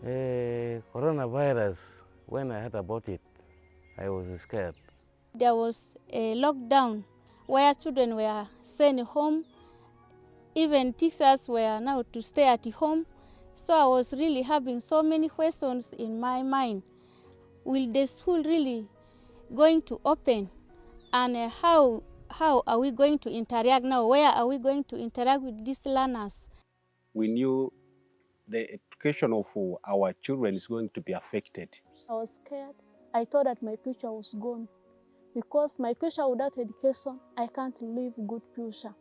Coronavirus, when I heard about it, I was scared. There was a lockdown where children were sent home. Even teachers were now to stay at home. So I was really having so many questions in my mind. Will the school really going to open? And how are we going to interact now? Where are we going to interact with these learners? We knew the education of our children is going to be affected. I was scared. I thought that my future was gone. Because my future without education, I can't live good future.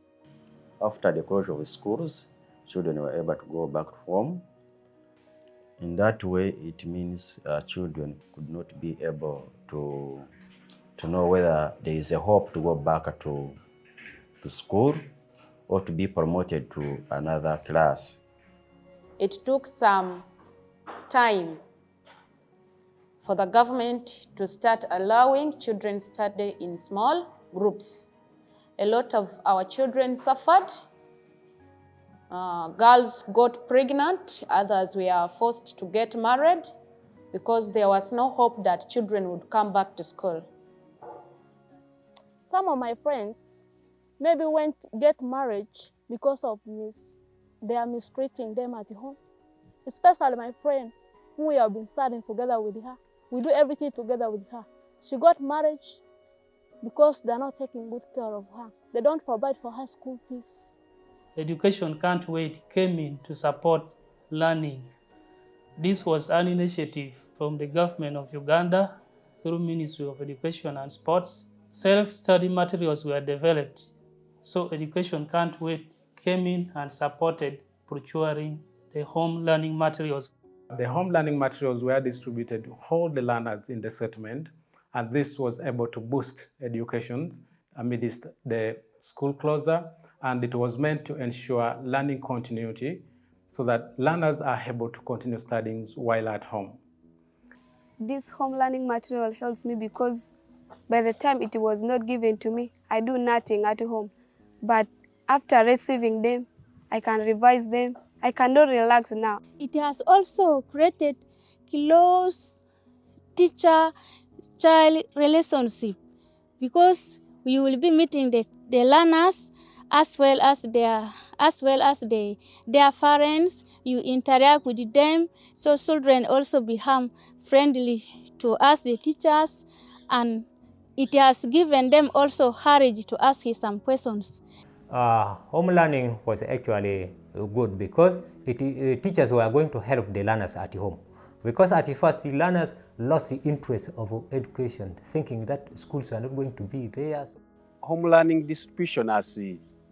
After the closure of schools, children were able to go back home. In that way, it means children could not be able to know whether there is a hope to go back to school or to be promoted to another class. It took some time for the government to start allowing children study in small groups. A lot of our children suffered. Girls got pregnant, others were forced to get married because there was no hope that children would come back to school. Some of my friends maybe went get married because of they are mistreating them at home. Especially my friend, who we have been studying together with her. We do everything together with her. She got married because they're not taking good care of her. They don't provide for her school fees. Education Can't Wait came in to support learning. This was an initiative from the government of Uganda through Ministry of Education and Sports. Self-study materials were developed. So Education Can't Wait came in and supported procuring the home learning materials. The home learning materials were distributed to all the learners in the settlement, and this was able to boost education amidst the school closure, and it was meant to ensure learning continuity so that learners are able to continue studying while at home. This home learning material helps me because by the time it was not given to me, I do nothing at home. But after receiving them, I can revise them. I cannot relax now. It has also created close teacher-child relationship because you will be meeting the learners as well as their parents. You interact with them, so children also become friendly to us, the teachers, and it has given them also courage to ask some questions. Home learning was actually good because teachers were going to help the learners at home. Because at first the learners lost the interest of education, thinking that schools were not going to be there. Home learning distribution has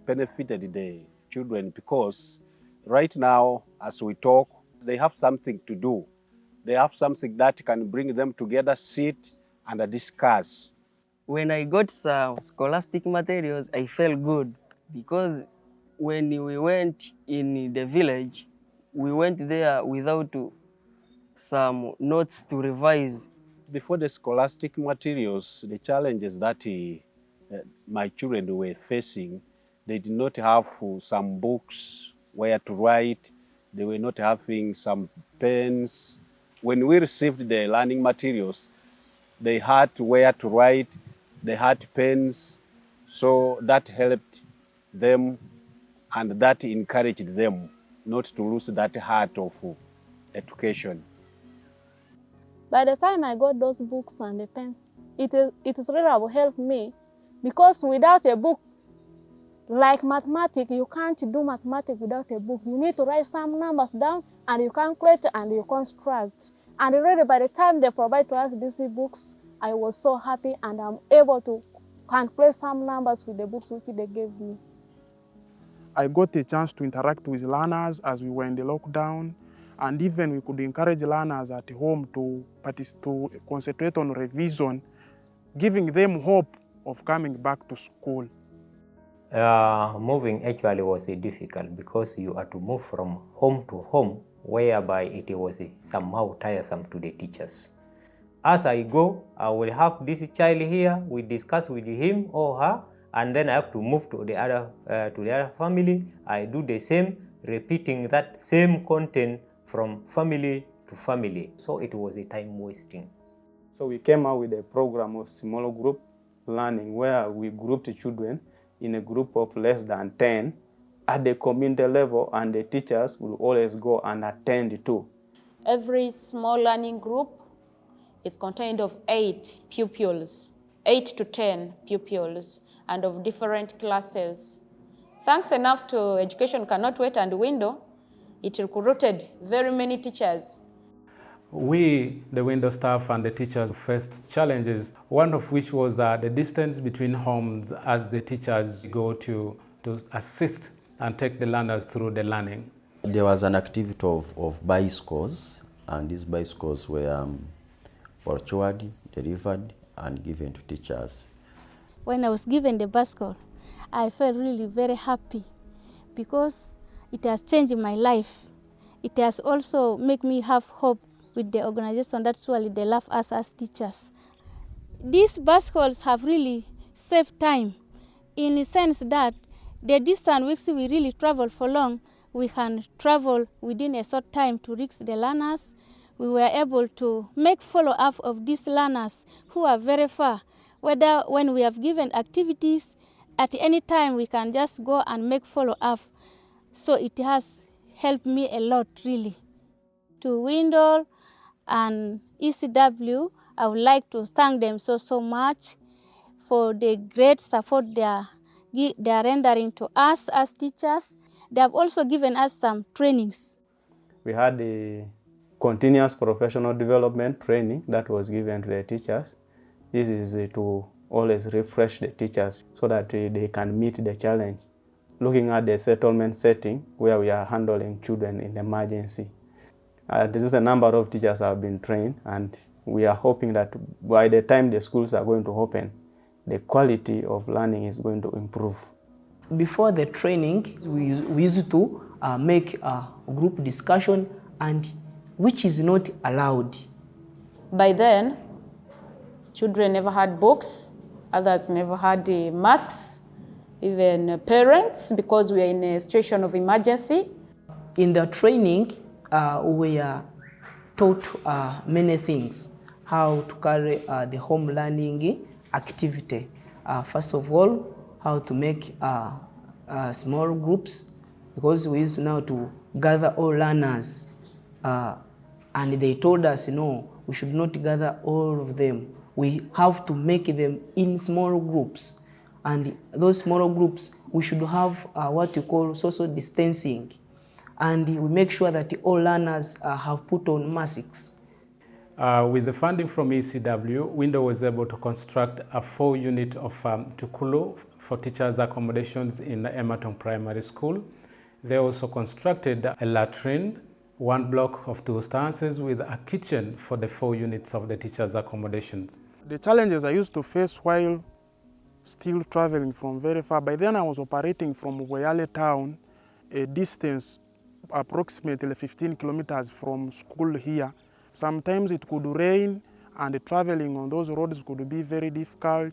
benefited the children because right now, as we talk, they have something to do. They have something that can bring them together, sit and discuss. When I got some scholastic materials, I felt good because when we went in the village, we went there without some notes to revise. Before the scholastic materials, the challenges that my children were facing, they did not have some books where to write. They were not having some pens. When we received the learning materials, they had where to write, they had pens, so that helped them and that encouraged them not to lose that heart of education. By the time I got those books and the pens, it is really helped me because without a book, like mathematics, you can't do mathematics without a book. You need to write some numbers down and you calculate and you construct. And really by the time they provide to us these books, I was so happy and I'm able to calculate some numbers with the books which they gave me. I got a chance to interact with learners as we were in the lockdown, and even we could encourage learners at home to concentrate on revision, giving them hope of coming back to school. Moving actually was difficult because you had to move from home to home, whereby it was somehow tiresome to the teachers. As I go, I will have this child here, we discuss with him or her, and then I have to move to the other family. I do the same, repeating that same content from family to family. So it was a time wasting. So we came out with a program of small group learning where we grouped children in a group of less than 10 at the community level, and the teachers will always go and attend too. Every small learning group is contained of 8 pupils, 8 to 10 pupils, and of different classes. Thanks enough to Education Cannot Wait and Windle, it recruited very many teachers. We, the Windle staff and the teachers, faced challenges, one of which was that the distance between homes as the teachers go to assist and take the learners through the learning. There was an activity of bicycles, and these bicycles were procured, delivered, and given to teachers. When I was given the bicycle, I felt really very happy because it has changed my life. It has also made me have hope with the organization. That's why they love us as teachers. These bicycles have really saved time in the sense that the distance which we really travel for long, we can travel within a short time to reach the learners. We were able to make follow-up of these learners who are very far. Whether when we have given activities, at any time we can just go and make follow-up. So it has helped me a lot, really. To Windle and ECW, I would like to thank them so much for the great support they are rendering to us as teachers. They have also given us some trainings. We had a continuous professional development training that was given to the teachers. This is to always refresh the teachers so that they can meet the challenge. Looking at the settlement setting where we are handling children in emergency. There is a number of teachers have been trained, and we are hoping that by the time the schools are going to open, the quality of learning is going to improve. Before the training, we used to make a group discussion, and which is not allowed. By then, children never had books, others never had masks, even parents, because we are in a situation of emergency. In the training, we are taught many things, how to carry the home learning activity. First of all, how to make small groups, because we used now to gather all learners, and they told us, no, we should not gather all of them. We have to make them in small groups, and those small groups, we should have what you call social distancing. And we make sure that all learners have put on masks. With the funding from ECW, Windle was able to construct a 4-unit of tukulu for teachers' accommodations in Emerton Primary School. They also constructed a latrine, 1 block of 2 stances with a kitchen for the 4 units of the teachers' accommodations. The challenges I used to face while still traveling from very far, by then I was operating from Wayale town, a distance approximately 15 kilometers from school here. Sometimes it could rain, and the traveling on those roads could be very difficult,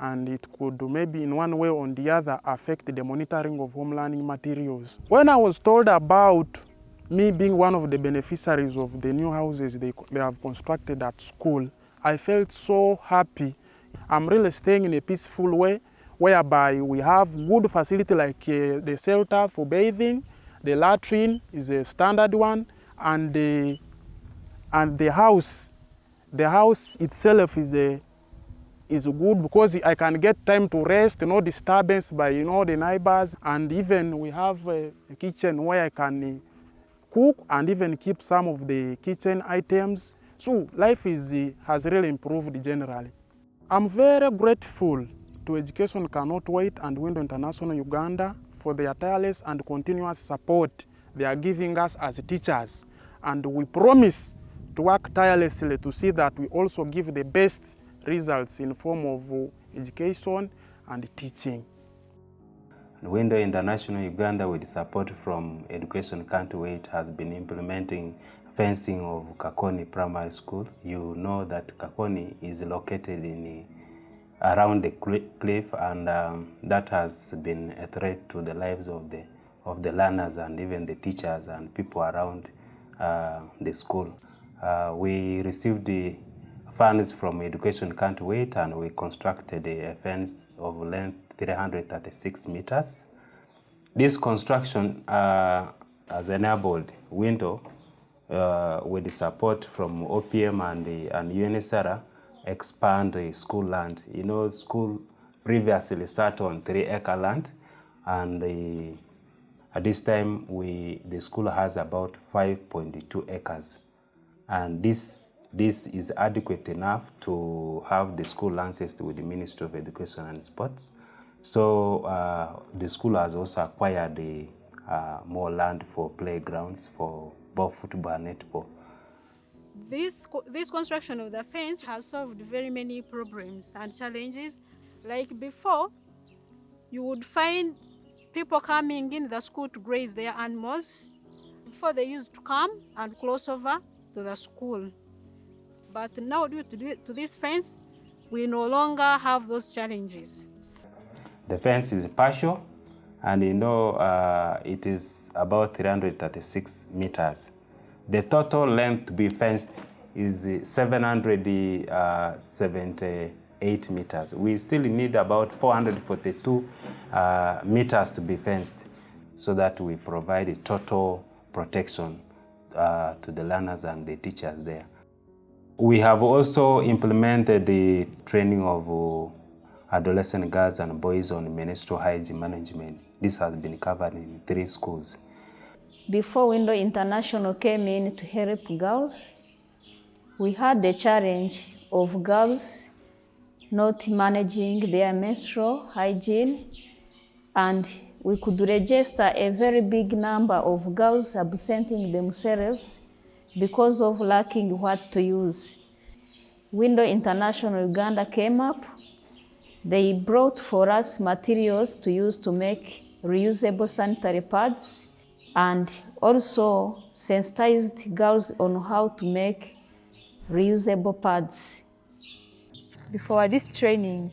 and it could maybe in one way or the other affect the monitoring of home learning materials. When I was told about me being one of the beneficiaries of the new houses they have constructed at school, I felt so happy. I'm really staying in a peaceful way, whereby we have good facility like the shelter for bathing. The latrine is a standard one, and the house itself is good because I can get time to rest, no disturbance by the neighbors, and even we have a kitchen where I can cook and even keep some of the kitchen items. So life has really improved generally. I'm very grateful to Education Cannot Wait and Windle International Uganda for their tireless and continuous support they are giving us as teachers. And we promise to work tirelessly to see that we also give the best results in form of education and teaching. Windle International Uganda, with support from Education Cannot Wait, has been implementing fencing of Kakoni Primary School. You know that Kakoni is located around the cliff, and that has been a threat to the lives of the learners and even the teachers and people around the school. We received the funds from Education Can't Wait, and we constructed a fence of length 336 meters. This construction has enabled Windle, with the support from OPM and UNHCR, expand the school land. You know, school previously sat on 3-acre land, and at this time the school has about 5.2 acres, and this is adequate enough to have the school licensed with the Ministry of Education and Sports. So the school has also acquired more land for playgrounds for both football and netball. This construction of the fence has solved very many problems and challenges. Like before, you would find people coming in the school to graze their animals. Before, they used to come and cross over to the school. But now, due to this fence, we no longer have those challenges. The fence is partial, and you know it is about 336 meters. The total length to be fenced is 778 meters. We still need about 442 meters to be fenced, so that we provide a total protection to the learners and the teachers there. We have also implemented the training of adolescent girls and boys on menstrual hygiene management. This has been covered in 3 schools. Before Windle International came in to help girls, we had the challenge of girls not managing their menstrual hygiene, and we could register a very big number of girls absenting themselves because of lacking what to use. Windle International Uganda came up. They brought for us materials to use to make reusable sanitary pads, and also sensitized girls on how to make reusable pads. Before this training,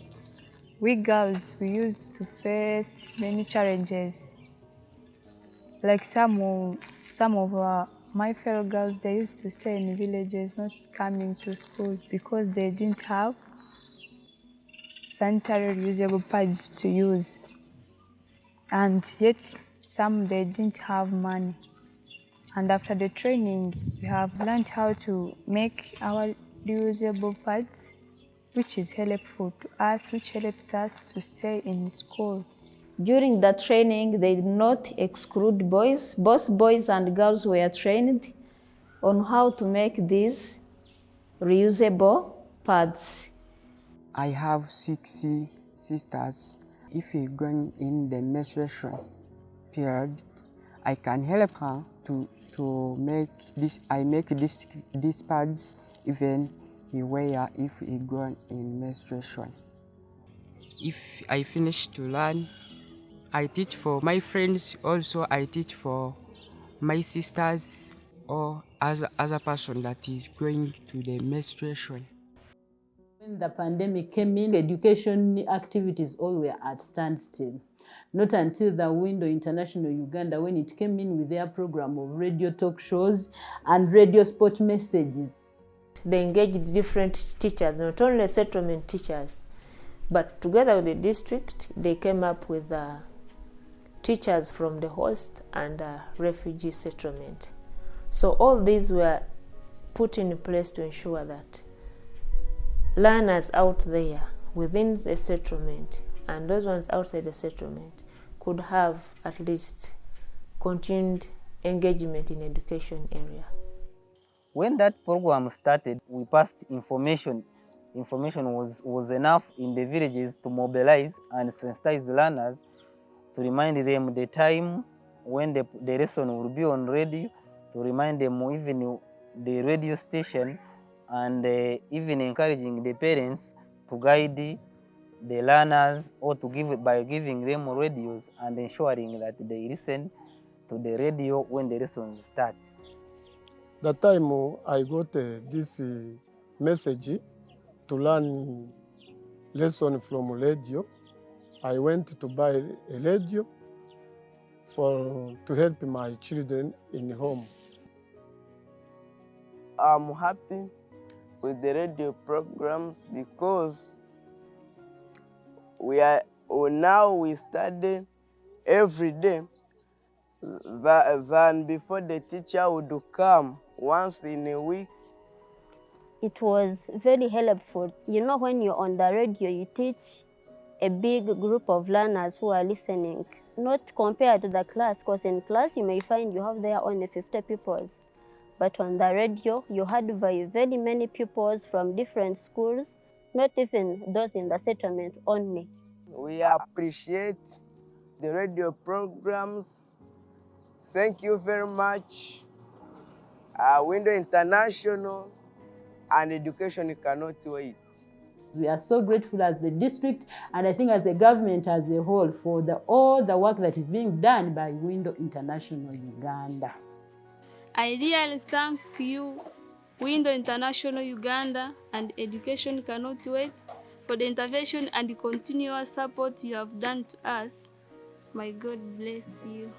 we girls, we used to face many challenges. Like some of my fellow girls, they used to stay in villages, not coming to school because they didn't have sanitary reusable pads to use. And yet, some they didn't have money. And after the training, we have learned how to make our reusable pads, which is helpful to us, which helped us to stay in school. During the training, they did not exclude boys. Both boys and girls were trained on how to make these reusable pads. I have 6 sisters. If we're going in the menstruation period, I can help her to make this. I make these pads even we wear if we go in menstruation. If I finish to learn, I teach for my friends. Also, I teach for my sisters or other person that is going to the menstruation. When the pandemic came in, education activities all were at standstill. Not until the Windle International Uganda, when it came in with their program of radio talk shows and radio sport messages. They engaged different teachers, not only settlement teachers, but together with the district, they came up with teachers from the host and refugee settlement. So all these were put in place to ensure that learners out there within the settlement and those ones outside the settlement could have at least continued engagement in education area. When that program started, we passed information. Information was enough in the villages to mobilize and sensitize learners, to remind them the time when the lesson will be on radio, to remind them even the radio station, and even encouraging the parents to guide the learners or to by giving them radios and ensuring that they listen to the radio when the lessons start. The time I got this message to learn lesson from radio, I went to buy a radio to help my children in home. I'm happy with the radio programs because now we study every day than before the teacher would come once in a week. It was very helpful. You know, when you're on the radio, you teach a big group of learners who are listening, not compared to the class, because in class you may find you have there only 50 pupils. But on the radio, you had very many pupils from different schools, not even those in the settlement only. We appreciate the radio programs. Thank you very much. Windle International and education cannot wait. We are so grateful as the district, and I think as the government as a whole, for all the work that is being done by Windle International Uganda. I really thank you, Windle International Uganda and Education Cannot Wait, for the intervention and the continuous support you have done to us. May God bless you.